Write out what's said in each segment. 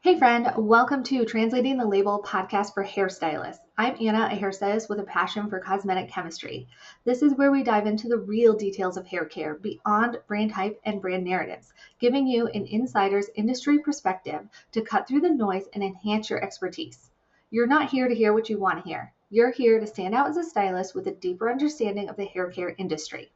Hey friend, welcome to Translating the Label podcast for hairstylists. I'm Anna, a hairstylist with a passion for cosmetic chemistry. This is where we dive into the real details of hair care beyond brand hype and brand narratives, giving you an insider's industry perspective to cut through the noise and enhance your expertise. You're not here to hear what you want to hear. You're here to stand out as a stylist with a deeper understanding of the hair care industry.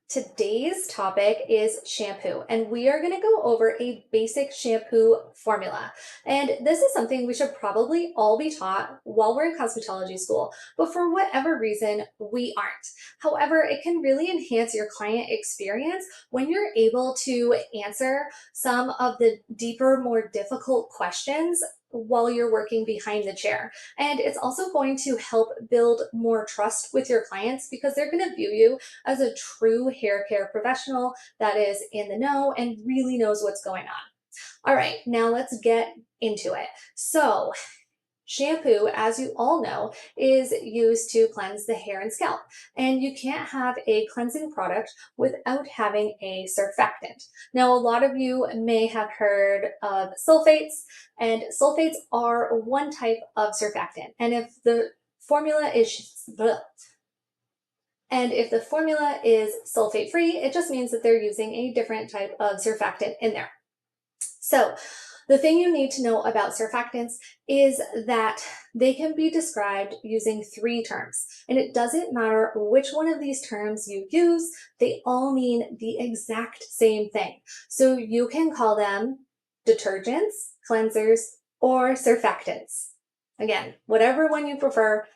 Today's topic is shampoo, and we are going to go over a basic shampoo formula. And this is something we should probably all be taught while we're in cosmetology school, but for whatever reason, we aren't. However, it can really enhance your client experience when you're able to answer some of the deeper, more difficult questions while you're working behind the chair. And it's also going to help build more trust with your clients because they're going to view you as a true hair care professional that is in the know and really knows what's going on. All right, now let's get into it. So, shampoo, as you all know, is used to cleanse the hair and scalp. And you can't have a cleansing product without having a surfactant. Now, a lot of you may have heard of sulfates, and sulfates are one type of surfactant. And if the formula is sulfate free, it just means that they're using a different type of surfactant in there. So the thing you need to know about surfactants is that they can be described using three terms. And it doesn't matter which one of these terms you use, they all mean the exact same thing. So you can call them detergents, cleansers, or surfactants. Again, whatever one you prefer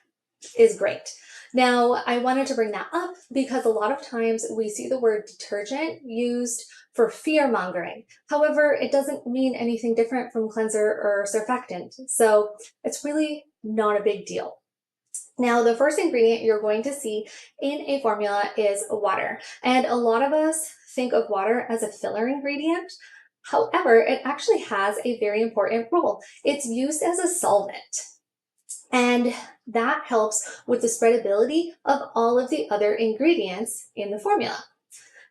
is great. Now, I wanted to bring that up because a lot of times we see the word detergent used for fear mongering. However, it doesn't mean anything different from cleanser or surfactant. So it's really not a big deal. Now, the first ingredient you're going to see in a formula is water. And a lot of us think of water as a filler ingredient. However, it actually has a very important role. It's used as a solvent. And that helps with the spreadability of all of the other ingredients in the formula.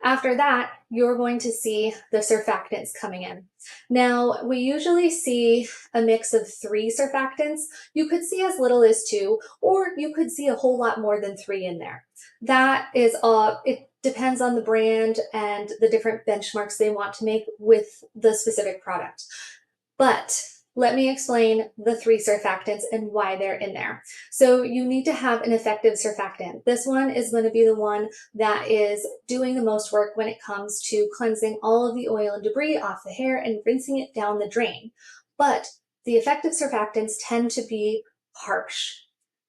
After that, you're going to see the surfactants coming in. Now, we usually see a mix of 3 surfactants. You could see as little as 2, or you could see a whole lot more than 3 in there. That is it depends on the brand and the different benchmarks they want to make with the specific product. But let me explain the 3 surfactants and why they're in there. So you need to have an effective surfactant. This one is going to be the one that is doing the most work when it comes to cleansing all of the oil and debris off the hair and rinsing it down the drain. But the effective surfactants tend to be harsh.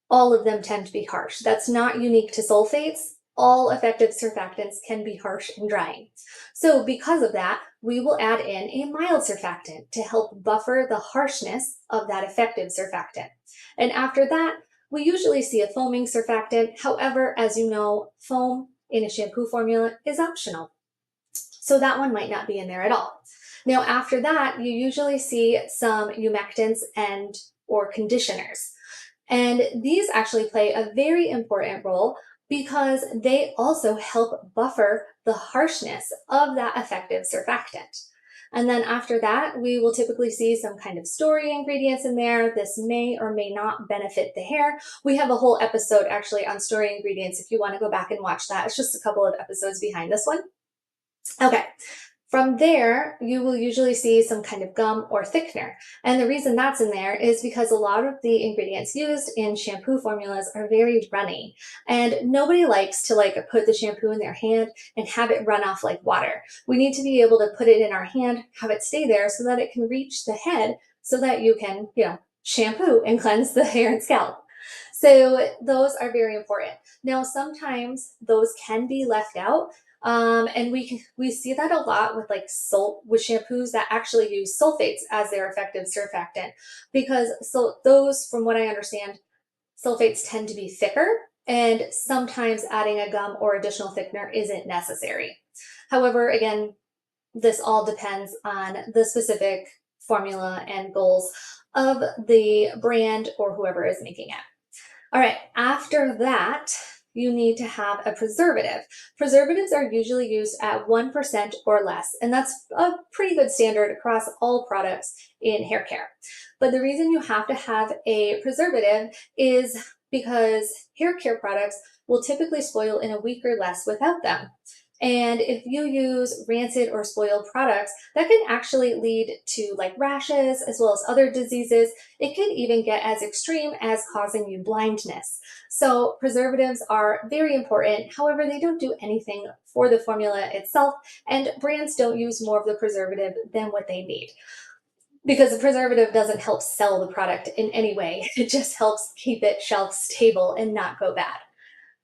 All of them tend to be harsh. That's not unique to sulfates. All effective surfactants can be harsh and drying. So because of that, we will add in a mild surfactant to help buffer the harshness of that effective surfactant. And after that, we usually see a foaming surfactant. However, as you know, foam in a shampoo formula is optional. So that one might not be in there at all. Now, after that, you usually see some humectants and or conditioners. And these actually play a very important role because they also help buffer the harshness of that effective surfactant. And then after that, we will typically see some kind of story ingredients in there. This may or may not benefit the hair. We have a whole episode actually on story ingredients if you want to go back and watch that. It's just a couple of episodes behind this one. Okay. From there, you will usually see some kind of gum or thickener. And the reason that's in there is because a lot of the ingredients used in shampoo formulas are very runny. And nobody likes to put the shampoo in their hand and have it run off like water. We need to be able to put it in our hand, have it stay there so that it can reach the head so that you can, shampoo and cleanse the hair and scalp. So those are very important. Now, sometimes those can be left out. And we see that a lot with with shampoos that actually use sulfates as their effective surfactant because those, from what I understand, sulfates tend to be thicker and sometimes adding a gum or additional thickener isn't necessary. However, again, this all depends on the specific formula and goals of the brand or whoever is making it. All right, after that, you need to have a preservative. Preservatives are usually used at 1% or less, and that's a pretty good standard across all products in hair care. But the reason you have to have a preservative is because hair care products will typically spoil in a week or less without them. And if you use rancid or spoiled products, that can actually lead to like rashes as well as other diseases. It can even get as extreme as causing you blindness. So preservatives are very important. However, they don't do anything for the formula itself, and brands don't use more of the preservative than what they need. Because the preservative doesn't help sell the product in any way. It just helps keep it shelf stable and not go bad.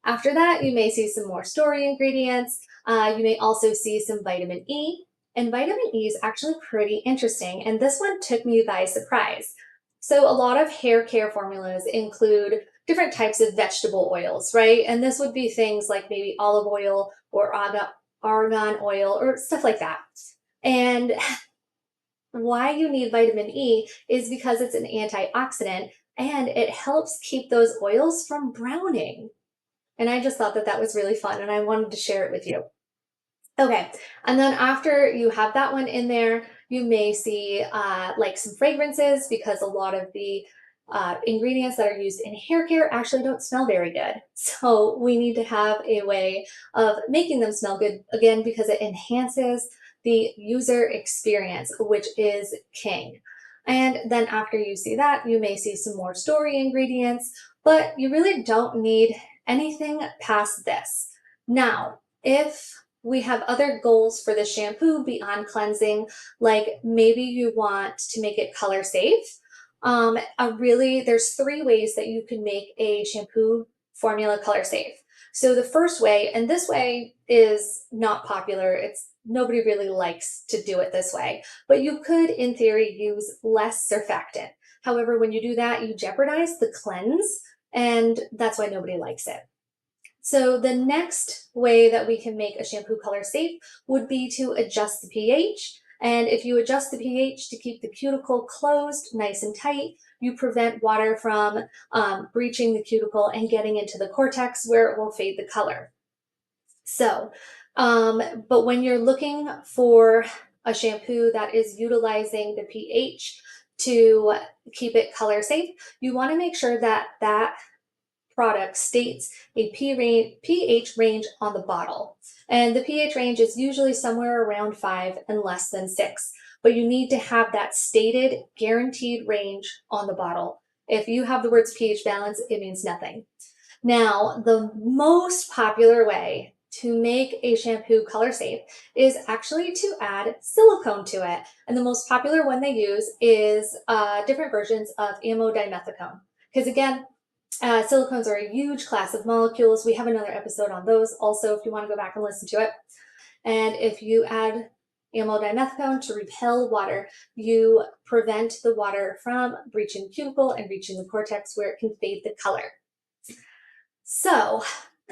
After that, you may see some more story ingredients. You may also see some vitamin E. And vitamin E is actually pretty interesting, and this one took me by surprise. So a lot of hair care formulas include different types of vegetable oils, right? And this would be things like maybe olive oil or argan oil or stuff like that. And why you need vitamin E is because it's an antioxidant and it helps keep those oils from browning. And I just thought that that was really fun and I wanted to share it with you. Okay, and then after you have that one in there, you may see like some fragrances because a lot of the ingredients that are used in hair care actually don't smell very good. So we need to have a way of making them smell good, again, because it enhances the user experience, which is king. And then after you see that, you may see some more story ingredients, but you really don't need anything past this. Now, if we have other goals for the shampoo beyond cleansing, maybe you want to make it color safe. There's 3 ways that you can make a shampoo formula color safe. So the first way, and this way is not popular, nobody really likes to do it this way, but you could, in theory, use less surfactant. However, when you do that, you jeopardize the cleanse, and that's why nobody likes it. So the next way that we can make a shampoo color safe would be to adjust the pH. And if you adjust the pH to keep the cuticle closed, nice and tight, you prevent water from breaching the cuticle and getting into the cortex where it will fade the color. So, but when you're looking for a shampoo that is utilizing the pH to keep it color safe, you want to make sure that that product states a pH range on the bottle. And the pH range is usually somewhere around 5 and less than 6. But you need to have that stated guaranteed range on the bottle. If you have the words pH balance, it means nothing. Now, the most popular way to make a shampoo color safe is actually to add silicone to it. And the most popular one they use is different versions of amodimethicone. Because again, silicones are a huge class of molecules. We have another episode on those also if you want to go back and listen to it. And if you add amodimethicone to repel water, you prevent the water from breaching the cuticle and reaching the cortex where it can fade the color. So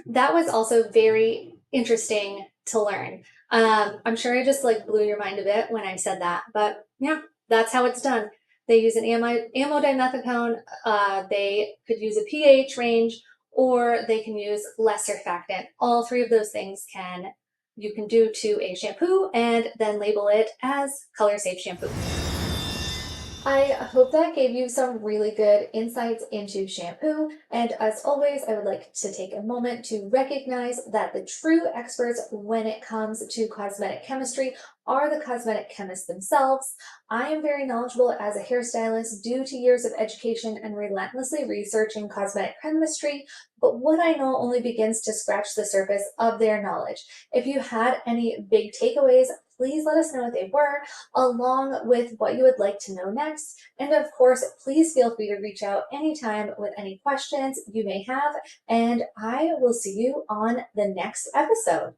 that was also very interesting to learn. I'm sure I just like blew your mind a bit when I said that, but yeah, that's how it's done. They use an amodimethicone. They could use a pH range, or they can use less surfactant. All 3 of those things you can do to a shampoo and then label it as color safe shampoo. I hope that gave you some really good insights into shampoo. And as always, I would like to take a moment to recognize that the true experts when it comes to cosmetic chemistry are the cosmetic chemists themselves. I am very knowledgeable as a hairstylist due to years of education and relentlessly researching cosmetic chemistry, but what I know only begins to scratch the surface of their knowledge. If you had any big takeaways, please let us know what they were, along with what you would like to know next. And of course, please feel free to reach out anytime with any questions you may have, and I will see you on the next episode.